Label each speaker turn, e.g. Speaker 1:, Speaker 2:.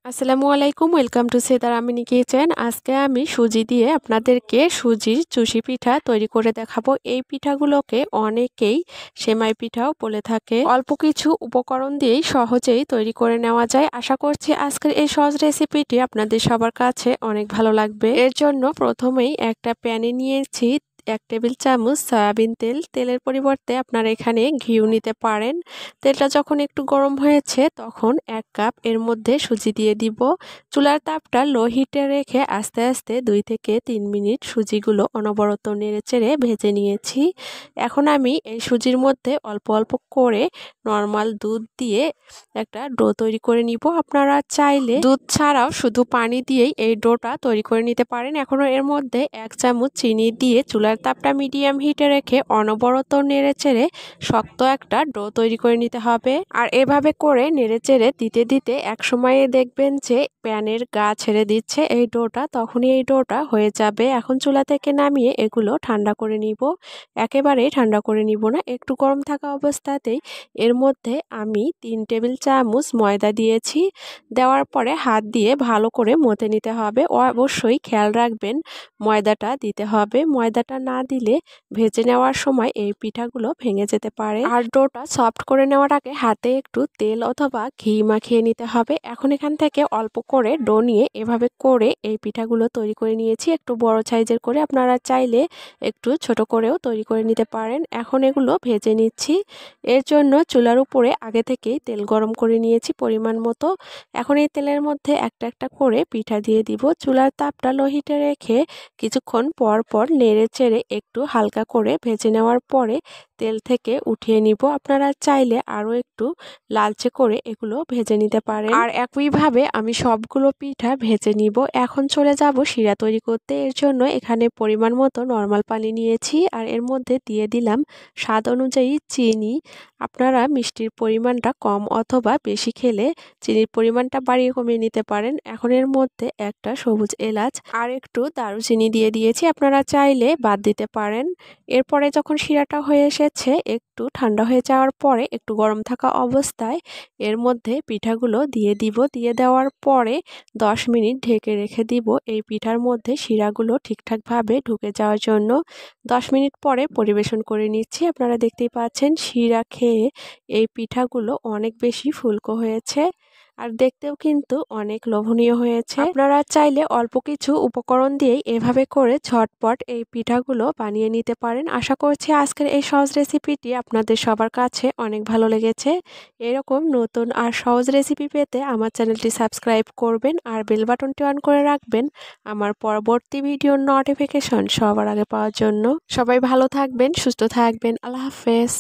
Speaker 1: আসসালামু আলাইকুম, welcome to সেদার Amini kitchen. আজকে আমি সুজি দিয়ে আপনাদেরকে সুজির চুষি পিঠা তৈরি করে দেখাবো। এই পিঠাগুলোকে অনেকেই সেমাই পিঠাও বলে থাকে। অল্প কিছু উপকরণ দিয়েই সহজেই তৈরি করে নেওয়া যায়। আশা করছি আজকের এই সহজ রেসিপিটি আপনাদের সবার কাছে অনেক ভালো লাগবে। এর জন্য প্রথমেই একটা প্যানে নিয়েছি 1 টেবিল চামচ সয়াবিন তেল। তেলের পরিবর্তে আপনারা এখানে ঘিও নিতে পারেন। তেলটা যখন একটু গরম হয়েছে তখন 1 কাপ এর মধ্যে সুজি দিয়ে দিব। চুলার তাপটা লো হিটে রেখে আস্তে আস্তে 2 থেকে 3 মিনিট সুজিগুলো অনবরত নেড়েচেড়ে ভেজে নিয়েছি। এখন আমি এই সুজির মধ্যে অল্প অল্প করে নর্মাল দুধ দিয়ে একটা ডো তৈরি করে নিব। আপনারা চাইলে দুধ ছাড়াও শুধু পানি দিয়েই এই ডোটা তৈরি করে নিতে পারেন। এখনও এর মধ্যে 1 চামচ চিনি দিয়ে চুলার তাপটা মিডিয়াম হিটে রেখে অনবরত নেড়েচেড়ে শক্ত একটা ডো তৈরি করে নিতে হবে। আর এভাবে করে নেড়েচেড়ে দিতে দিতে এক সময়ে দেখবেন যে প্যানের গা ছেড়ে দিচ্ছে এই ডোটা, তখনই এই ডোটা হয়ে যাবে। এখন চুলা থেকে নামিয়ে এগুলো ঠান্ডা করে নিব। একেবারেই ঠান্ডা করে নিব না, একটু গরম থাকা অবস্থাতেই এর মধ্যে আমি 3 টেবিল চামচ ময়দা দিয়েছি। দেওয়ার পরে হাত দিয়ে ভালো করে মথে নিতে হবে। অবশ্যই খেয়াল রাখবেন ময়দাটা দিতে হবে। ময়দাটা না দিলে ভেজে নেওয়ার সময় এই পিঠাগুলো ভেঙে যেতে পারে। আর ডোটা সফট করে নেওয়ার আগে হাতে একটু তেল অথবা ঘি মাখিয়ে নিতে হবে। এখন এখান থেকে অল্প করে ডো নিয়ে এভাবে করে এই পিঠাগুলো তৈরি করে নিয়েছি। একটু বড় সাইজের করে, আপনারা চাইলে একটু ছোট করেও তৈরি করে নিতে পারেন। এখন এগুলো ভেজে নিচ্ছি। এর জন্য চুলার উপরে আগে থেকেই তেল গরম করে নিয়েছি পরিমাণ মতো। এখন এই তেলের মধ্যে একটা একটা করে পিঠা দিয়ে দিব। চুলার তাপটা লো হিটে রেখে কিছুক্ষণ পর পর নেড়ে চেড়ে একটু হালকা করে ভেজে নেওয়ার পরে তেল থেকে উঠিয়ে নিব। আপনারা চাইলে আরও একটু লালচে করে এগুলো ভেজে নিতে পারেন। আর একইভাবে আমি সবগুলো পিঠা ভেজে নিব। এখন চলে যাব শিরা তৈরি করতে। এর জন্য এখানে পরিমাণ মতো নর্মাল পানি নিয়েছি আর এর মধ্যে দিয়ে দিলাম স্বাদ অনুযায়ী চিনি। আপনারা মিষ্টির পরিমাণটা কম অথবা বেশি খেলে চিনির পরিমাণটা বাড়িয়ে কমিয়ে নিতে পারেন। এখন এর মধ্যে একটা সবুজ এলাচ আর একটু দারুচিনি দিয়ে দিয়েছি, আপনারা চাইলে বাদ দিতে পারেন। এরপরে যখন শিরাটা হয়ে এসেছে, একটু ঠান্ডা হয়ে যাওয়ার পরে একটু গরম থাকা অবস্থায় এর মধ্যে পিঠাগুলো দিয়ে দিব। দিয়ে দেওয়ার পরে 10 মিনিট ঢেকে রেখে দিব এই পিঠার মধ্যে শিরাগুলো ঠিকঠাকভাবে ঢুকে যাওয়ার জন্য। 10 মিনিট পরে পরিবেশন করে নিচ্ছি। আপনারা দেখতেই পাচ্ছেন শিরা খেয়ে এই পিঠাগুলো অনেক বেশি ফুলকো হয়েছে আর দেখতেও কিন্তু অনেক লোভনীয় হয়েছে। আপনারা চাইলে অল্প কিছু উপকরণ দিয়েই এভাবে করে ঝটপট এই পিঠাগুলো বানিয়ে নিতে পারেন। আশা করছি আজকের এই সহজ রেসিপিটি আপনাদের সবার কাছে অনেক ভালো লেগেছে। এরকম নতুন আর সহজ রেসিপি পেতে আমার চ্যানেলটি সাবস্ক্রাইব করবেন আর বেল বাটনটি অন করে রাখবেন আমার পরবর্তী ভিডিওর নোটিফিকেশন সবার আগে পাওয়ার জন্য। সবাই ভালো থাকবেন, সুস্থ থাকবেন। আল্লাহ হাফেজ।